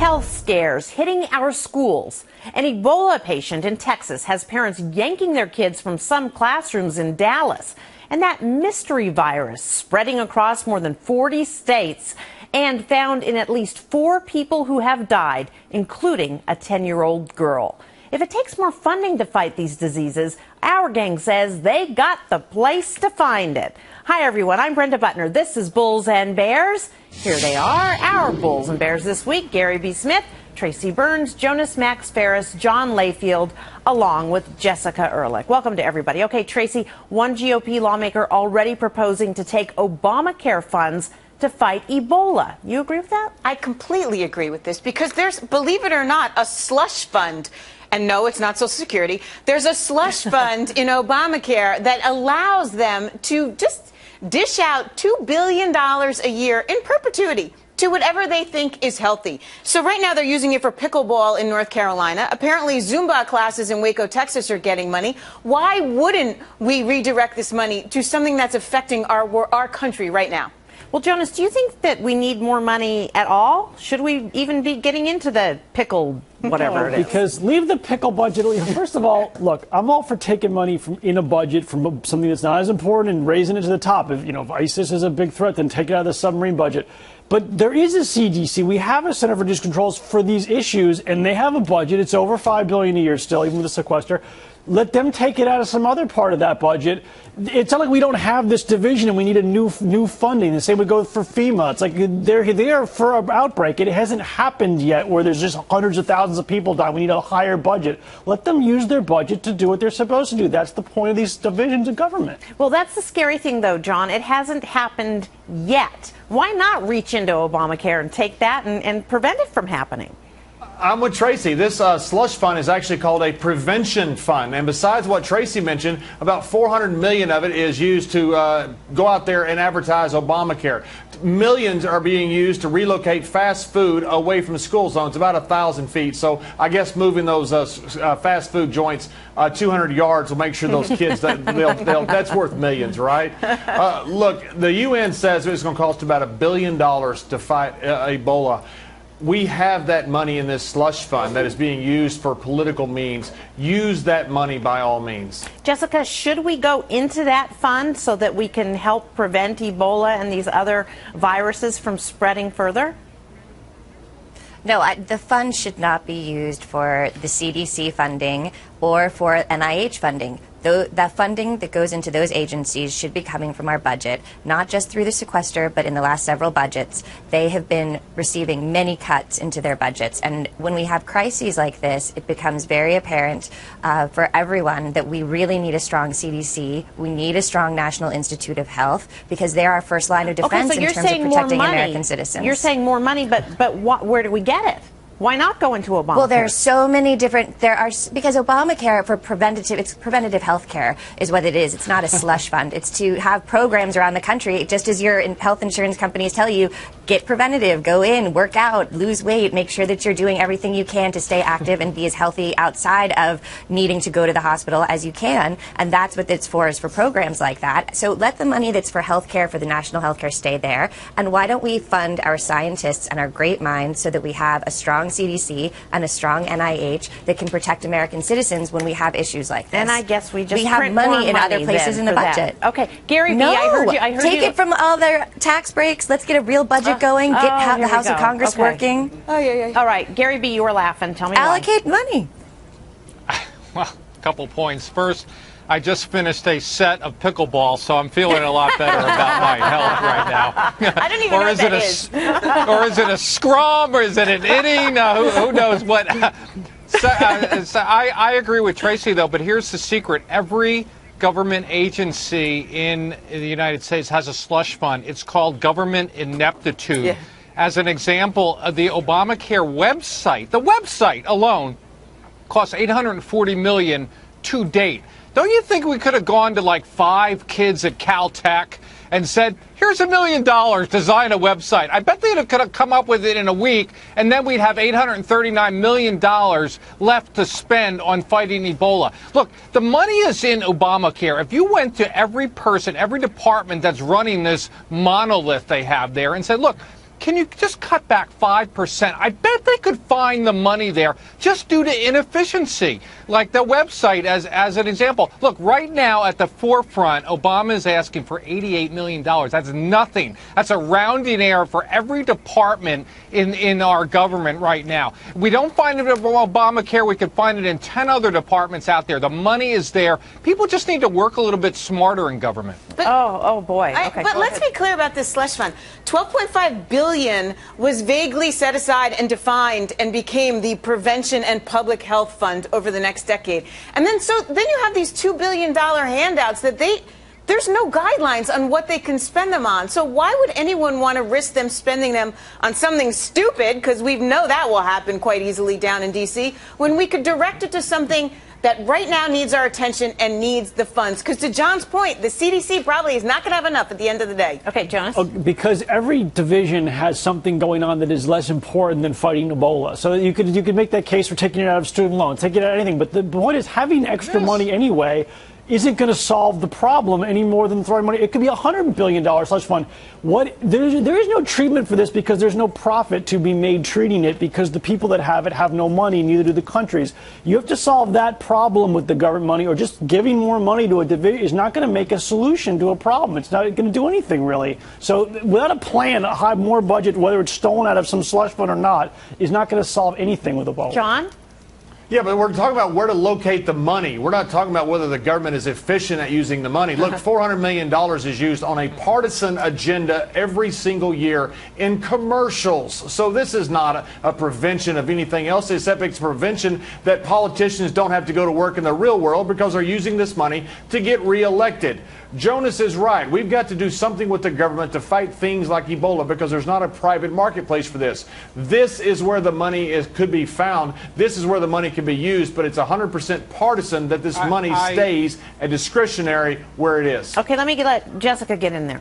Health scares hitting our schools. An Ebola patient in Texas has parents yanking their kids from some classrooms in Dallas. And that mystery virus spreading across more than 40 states and found in at least 4 people who have died, including a 10-year-old girl. If it takes more funding to fight these diseases, our gang says they got the place to find it. Hi, everyone. I'm Brenda Butner. This is Bulls and Bears. Here they are, our Bulls and Bears this week. Gary B. Smith, Tracy Burns, Jonas Max Ferris, John Layfield, along with Jessica Ehrlich. Welcome to everybody. Okay, Tracy, one GOP lawmaker already proposing to take Obamacare funds to fight Ebola. You agree with that? I completely agree with this because there's, believe it or not, a slush fund. And no, it's not Social Security. There's a slush fund in Obamacare that allows them to just dish out $2 billion a year in perpetuity to whatever they think is healthy. So right now they're using it for pickleball in North Carolina. Apparently Zumba classes in Waco, Texas are getting money. Why wouldn't we redirect this money to something that's affecting our country right now? Well, Jonas, do you think that we need more money at all? Should we even be getting into the pickle, whatever it is? Because leave the pickle budget. First of all, look, I'm all for taking money from in a budget from something that's not as important and raising it to the top. If ISIS is a big threat, then take it out of the submarine budget. But there is a CDC. We have a Center for Disease Controls for these issues, and they have a budget. It's over $5 billion a year still, even with the sequester. Let them take it out of some other part of that budget. It's not like we don't have this division and we need a new funding. The same would go for FEMA. It's like they're there for an outbreak. It hasn't happened yet where there's just hundreds of thousands of people dying. We need a higher budget. Let them use their budget to do what they're supposed to do. That's the point of these divisions of government. Well, that's the scary thing, though, John. It hasn't happened yet. Why not reach into Obamacare and take that and prevent it from happening? I'm with Tracy. This slush fund is actually called a prevention fund. And besides what Tracy mentioned, about $400 million of it is used to go out there and advertise Obamacare. Millions are being used to relocate fast food away from school zones, about 1,000 feet. So I guess moving those fast food joints 200 yards will make sure those kids, that's worth millions, right? Look, the UN says it's going to cost about $1 billion to fight Ebola. We have that money in this slush fund that is being used for political means. Use that money by all means. Jessica, should we go into that fund so that we can help prevent Ebola and these other viruses from spreading further? No, the fund should not be used for the CDC funding or for NIH funding. That funding that goes into those agencies should be coming from our budget, not just through the sequester, but in the last several budgets. They have been receiving many cuts into their budgets. And when we have crises like this, it becomes very apparent for everyone that we really need a strong CDC. We need a strong National Institute of Health because they're our first line of defense in terms of protecting American citizens. You're saying more money, but where do we get it? Why not go into Obamacare? Well, there are so many different, because Obamacare for it's preventative health care is what it is. It's not a slush fund. It's to have programs around the country, just as your health insurance companies tell you, get preventative, go in, work out, lose weight, make sure that you're doing everything you can to stay active and be as healthy outside of needing to go to the hospital as you can. And that's what it's for, is for programs like that. So let the money that's for health care, for the national health care, stay there. And why don't we fund our scientists and our great minds so that we have a strong CDC and a strong NIH that can protect American citizens when we have issues like this. And I guess we have money in other places in the budget. Okay, Gary B, no, I heard take it from all their tax breaks. Let's get a real budget going. Get the House of Congress working. Oh, yeah. All right, Gary B, you were laughing. Tell me Allocate money. Well, a couple points. First, I just finished a set of pickleball, so I'm feeling a lot better about my health right now. I don't even know what that is. Or is it a scrum, or is it an inning? Who knows what? So I agree with Tracy, though, but here's the secret. Every government agency in the United States has a slush fund. It's called government ineptitude. Yeah. As an example, the Obamacare website, the website alone, costs $840 million to date. Don't you think we could have gone to like 5 kids at Caltech and said, here's $1 million, design a website? I bet they could have come up with it in a week, and then we'd have $839 million left to spend on fighting Ebola. Look, the money is in Obamacare. If you went to every person, every department that's running this monolith they have there and said, look, can you just cut back 5%? I bet they could find the money there just due to inefficiency. Like the website, as an example. Look, right now at the forefront, Obama is asking for $88 million. That's nothing. That's a rounding error for every department in our government right now. We don't find it in Obamacare. We could find it in 10 other departments out there. The money is there. People just need to work a little bit smarter in government. But, oh boy. Okay, but let's be clear about this slush fund. $12.5 billion was vaguely set aside and defined and became the Prevention and Public Health Fund over the next decade. And then you have these $2 billion handouts that there's no guidelines on what they can spend them on. So why would anyone want to risk them spending them on something stupid, because we know that will happen quite easily down in D.C., when we could direct it to something that right now needs our attention and needs the funds? Because to John's point, the CDC probably is not going to have enough at the end of the day. Okay, Jonas? Because every division has something going on that is less important than fighting Ebola. So you could make that case for taking it out of student loans, taking it out of anything. But the point is, having extra money anyway isn't going to solve the problem any more than throwing money. It could be $100 billion slush fund. There is no treatment for this because there's no profit to be made treating it, because the people that have it have no money, neither do the countries. You have to solve that problem with the government money, or just giving more money to a division is not going to make a solution to a problem. It's not going to do anything, really. So without a plan, a high more budget, whether it's stolen out of some slush fund or not, is not going to solve anything with Ebola. John? Yeah, but we're talking about where to locate the money. We're not talking about whether the government is efficient at using the money. Look, $400 million is used on a partisan agenda every single year in commercials. So this is not a prevention of anything else, except it's prevention that politicians don't have to go to work in the real world because they're using this money to get reelected. Jonas is right. We've got to do something with the government to fight things like Ebola, because there's not a private marketplace for this. This is where the money could be found. This is where the money can be used, but it's 100% partisan that this money stays a discretionary where it is. Okay, let Jessica get in there.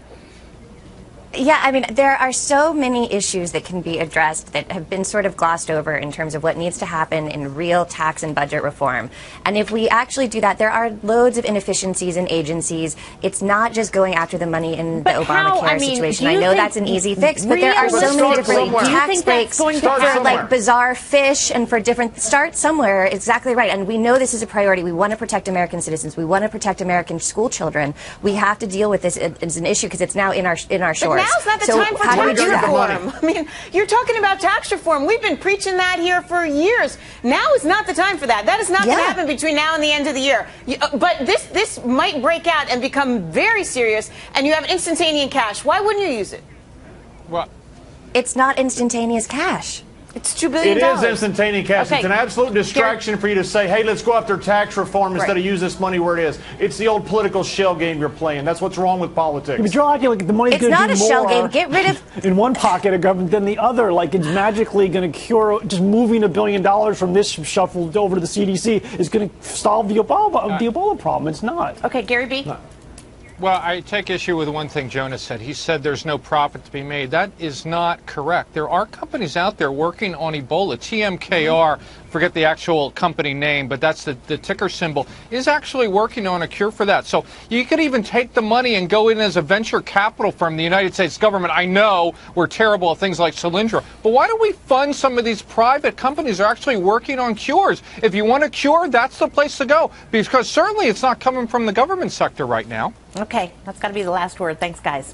Yeah, I mean, there are so many issues that can be addressed that have been sort of glossed over in terms of what needs to happen in real tax and budget reform. And if we actually do that, there are loads of inefficiencies in agencies. It's not just going after the money in the Obamacare situation. I know that's an easy fix, but there are so many different tax breaks for like bizarre fish and for different. Start somewhere, exactly right. And we know this is a priority. We want to protect American citizens. We want to protect American school children. We have to deal with this as an issue because it's now in our shores. Now's not the time for tax reform. I mean, you're talking about tax reform. We've been preaching that here for years. Now is not the time for that. That is not going to happen between now and the end of the year. But this might break out and become very serious, and you have instantaneous cash. Why wouldn't you use it? Well, it's not instantaneous cash. It's $2 billion. It is instantaneous cash. Okay. It's an absolute distraction for you to say, hey, let's go after tax reform instead of use this money where it is. It's the old political shell game you're playing. That's what's wrong with politics. But you're acting like the money's going to do more. It's not a shell game. Get rid of in one pocket of government than the other. Like it's magically going to cure. Just moving $1 billion from this shuffle over to the CDC is going to solve the Ebola problem. It's not. Okay, Gary B. No. Well, I take issue with one thing Jonas said. He said there's no profit to be made. That is not correct. There are companies out there working on Ebola. TMKR, forget the actual company name, but that's the ticker symbol, is actually working on a cure for that. So you could even take the money and go in as a venture capital firm. The United States government, I know we're terrible at things like Solyndra, but why don't we fund some of these private companies that are actually working on cures? If you want a cure, that's the place to go, because certainly it's not coming from the government sector right now. Okay, that's got to be the last word. Thanks, guys.